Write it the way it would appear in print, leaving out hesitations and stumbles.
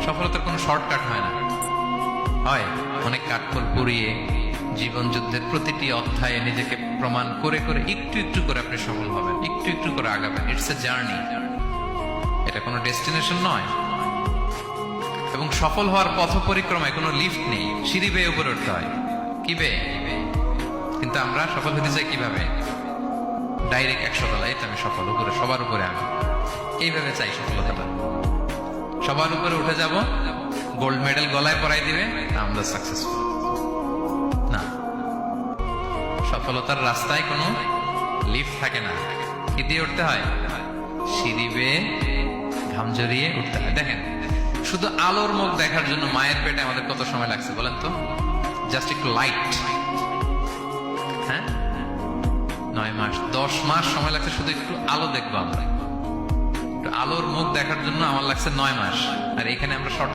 সফলতার কোনো শর্টকাট হয় না, হয় অনেক কাঠখড় পুড়িয়ে জীবন যুদ্ধের প্রতিটি অধ্যায়ে নিজেকে প্রমাণ করে করে একটু একটু করে আপনি সফল হবেন, একটু একটু করে আগাবেন। ইটস এ জার্নি, এটা কোনো ডেস্টিনেশন নয়। এবং সফল হওয়ার পথ পরিক্রমায় কোনো লিফট নেই, সিঁড়ি বেয়ে উপরে উঠতে হয়। কি বেয়ে? কিন্তু আমরা সফল হতে চাই কিভাবে? ডাইরেক্ট 100 তলা, এই তো আমি সফল, উপরে, সবার উপরে আমি, এইভাবে চাই সফলতাটা। সবার উপরে উঠে যাব, গোল্ড মেডেল গলায় পরাই দিবে, আমরা সাকসেসফুল না। সফলতার রাস্তায় কোনো লিফট থাকে না। কি দিয়ে উঠতে হয়? সিঁড়ি বেয়ে ঘাম জড়িয়ে উঠতে হয়। দেখেন, শুধু আলোর মুখ দেখার জন্য মায়ের পেটে আমাদের কত সময় লাগছে বলেন তো? জাস্ট একটু লাইট, হ্যাঁ, 9 মাস 10 মাস সময় লাগছে শুধু একটু আলো দেখবো আমরা। একটু আলোর মুখ দেখার জন্য আমার লাগছে 9 মাস। আর এখানে আমরা শর্ট